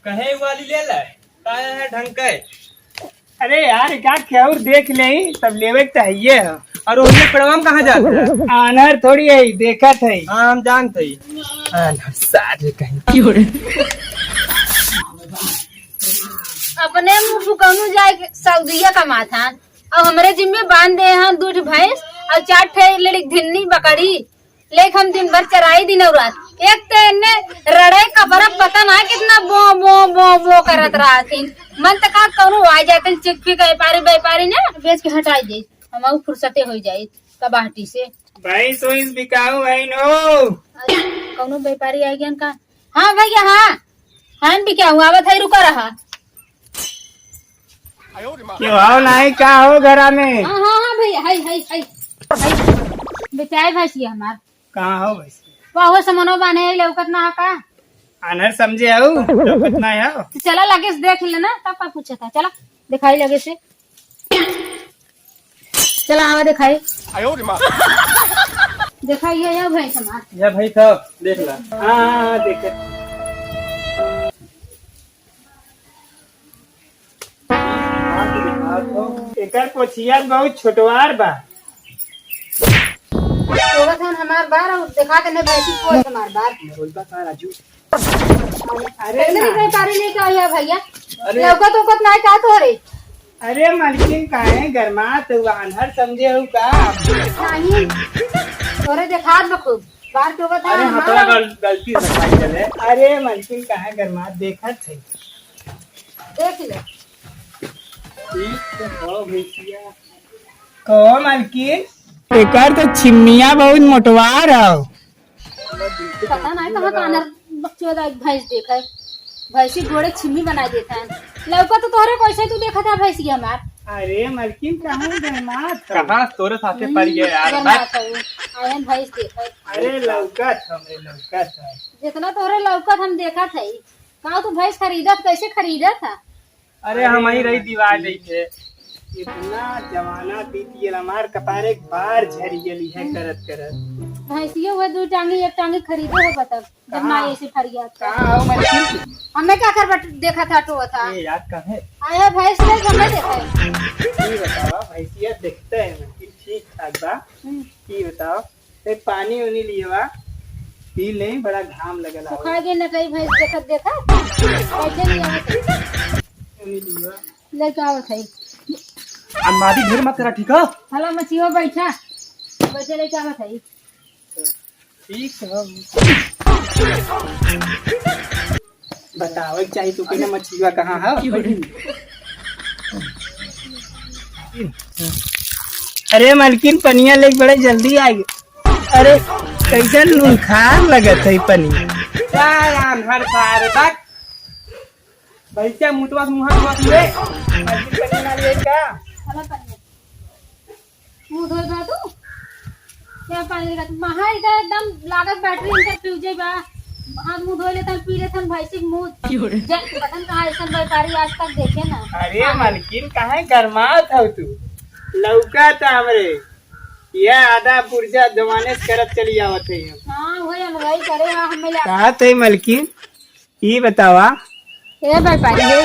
कहे वाली ले ले का है ढंग के। अरे यार क्या और देख ले तब लेवे चाहिए। और उसने पड़वाम कहाँ जाते हैं? आनर थोड़ी है देखा थे। हाँ हम जानते ही। सारे कहीं अपने मुँह फुकौनु जाए सऊदीया कमा था और हमरे जिम्मे बांध दे हैं 2 भैंस और 4 ठे लड़की धिन्नी बकरी लेक हम दिन भर चराई दिन और रात। एक तो इन्ने रड़े कपड़ा पता ना कितना बो बो बो बो करत रहा थी। मन तक कौनो आ जाते चिक्की के व्यापारी ने बेच के हटाई दे हम फुर्सते हो जाये कबाहटी से। भाई तो इस बिकाऊ भाई नो कौनो व्यापारी आई गया का। हाँ भैया हाँ भी क्या हुआ आवत है रुका रहा। क्यों आओ नहीं का हो घरा में। हाँ भैया हाय बेचाए भैंसिया हमार कहाँ हो भाई। वाहो समनो बाने लौकत ना का। आनर समझे आओ कितना है। तो चला लगे से देख लेना तब का पूछा था। चला दिखाई लगे से चला आवा दिखाई दिखाइए या भैंस हमार। ये भाई था देख ला। हाँ देखे एकर पोछिया बहुत छोटवार बा। हमार बार और दिखा के नहीं भैंसी कोई हमार बार। अरे कितनी व्यापारी लेके आया भैया। अरे लौकत ना का तो रे। अरे मलकिन काहे गरमात हुआ अनहर समझे हो का। नहीं तोरे दिखा बखूब बार के बता। अरे हमारा गलती से खाई चले। अरे मलकिन काहे गरमात देखत थे। देख ले को मलकिन एकर तो चिमनिया बहुत मोटवार हो। पता नहीं कहाँ का बच्चों भैंस देखा है। भैंसी घोड़े छिमी बना देता है। लौका तो तोहरे कैसे तू देखा था भैंसी हमार। अरे मलकिन कहाँ गरमात कहाँ तोरे साथे पड़ गए यार। आयन भैंस देखा है। अरे लौकत हमरे लौकत है। जितना तोहरे लौकत हम देखा था कहाँ तू भैंस खरीदा कैसे खरीदा था। अरे हम ही रही दीवार नहीं थे। इतना जमाना बीत गया हमार कपारे बार झरी गली है करत करत। भैंसियों हुए 2 टांगी 1 टांगी खरीदे हो बता जब ना ऐसे फर गया था। कहाँ हो मलकिन। हमें क्या कर देखा था तो था ये याद कहाँ है? आया भैंस ने हमें देखा है। ये बताओ भैंसिया देखते है मलकिन ठीक ठाक बा। ये बताओ पानी उनी लिए बा पी ले बड़ा घाम लगल तो खा गए न कई भैंस देखा कैसे नहीं आवत लेके आवत है। अनमादी ढेर मत करा ठीक है। हला मछियो बैठा बैठे लेके आवत है। ठीक है बताओ चाहिए तू कहना मछलिया कहाँ है। अरे मलकिन पनिया लेके बड़े जल्दी आ गए। अरे कैसा नूनखार लगत है पनिया। हर सारे तक भैया मुतवा मुहा मत ले। मलकिन पनिया ना ले का। हला पानी मुंह धोए बा तू क्या पानी लेगा तू महा इधर एकदम लागत बैटरी इनका फ्यूजे बा हाथ मुंह धोए लेता पी लेता भैंसी मुंह बटन कहाँ ऐसा व्यापारी आज तक देखे ना। अरे मलकिन कहाँ गरमात हो तू लौका था हमरे यह आधा पुर्जा जमाने से करत चली आवत है। हाँ वही हलवाई करे हाँ हमें कहा थे मलकिन ये बतावा। ए व्यापारी है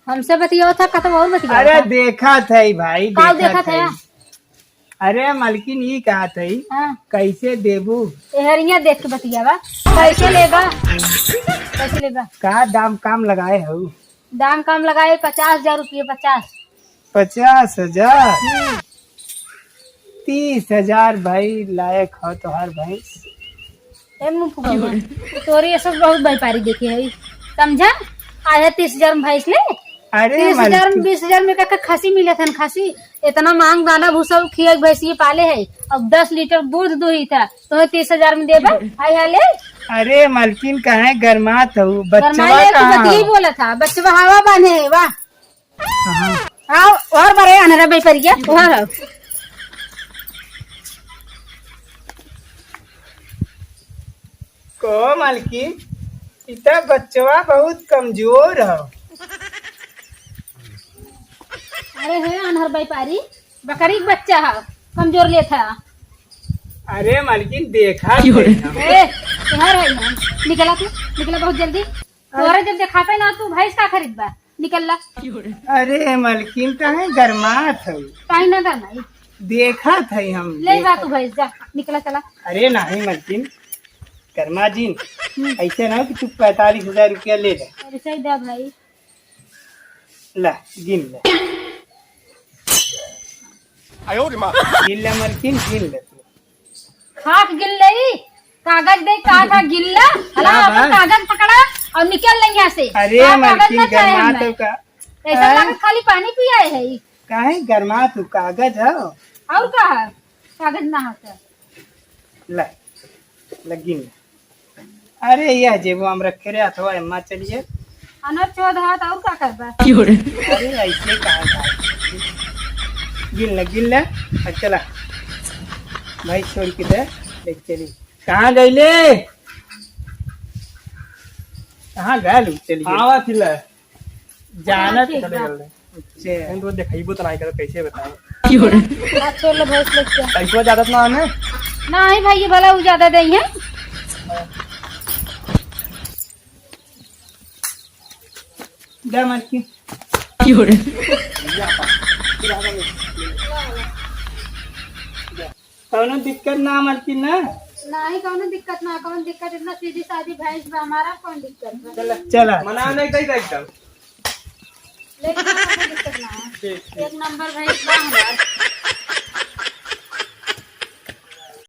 हमसे बतिया था कतब और बतिया। अरे देखा था भाई देखा था। अरे मलकिन ये कहा था हाँ कैसे देबू। एहरिया देख के बतिया बा कैसे लेगा का दाम काम लगाए हो। दाम कम लगाए 50,000 रुपये 50,000 30,000 भाई लायक हो तो हर भैंस। तोरी ये सब बहुत व्यापारी देखे है समझा। आया 30,000 में भैंस ले। अरे 30,000 में 20,000 में का खसी मिले था खसी इतना महंग दाना भूसा खिया भैंसी पाले है अब 10 लीटर दूध दुही था तो 30,000 में देबा आया ले। अरे मलकिन कहाँ गरमात हो बच्चा बतिया बोला था बच्चा हवा बांधे है वाह आओ और बड़े अनरा व्यापारी और को मलकिन इतना बच्चवा बहुत कमजोर हो। अरे है अनहर व्यापारी बकरी का बच्चा है कमजोर ले था। अरे मलकिन देखा है ना निकला बहुत जल्दी तोरा जब दिखाता ना तू भैंस का खरीद बा निकल ला अरे मलकिन कहे गरमात है, काहे ना करना देखा था हम। ले जा तू भैंस जा निकला चला। अरे नहीं मलकिन, कर्मा जी ऐसे ना कि तू 45,000 रुपया ले ले। अरे सही दे भाई। ला गिन ले, गिन ले मलकिन, गिन ले तू। खाक गिल ले, कागज दे का था गिल्ला हला क्या अपन बात? कागज पकड़ा और निकल ले यहाँ से। अरे का कागज मलकिन ना चाहे गरमात हमें। का ऐसा लगा खाली पानी पिया है ई। काहे गरमात तू कागज है। और का है कागज ना होता। ला ला गिन ले। अरे यह जेबो हम रखे रहे अथवा अम्मा चलिए। अनर चौध हाथ और का करबा। अरे ऐसे कहा गिन ले और चला भाई छोड़ के दे ले चली। कहाँ गई ले, कहाँ गए चलिए। आवा थिला जाना ठीक बा। अच्छे हम तो देखइबो तो नहीं कर कैसे बताओ। हाथ छोड़ ले भैंस लेके जा। पैसा ज्यादा ना है नहीं भाई ये भला वो ज्यादा दे है। जा मलकिन। कौनो दिक्कत ना मलकिन ना। नहीं कौनो दिक्कत ना कौनो दिक्कत इतना सीधी सादी भैंस बा हमारा कौन दिक्कत बा। चला मना नहीं कही एकदम लेकिन कोई दिक्कत ना है। एक नंबर भैंस बा हमारा।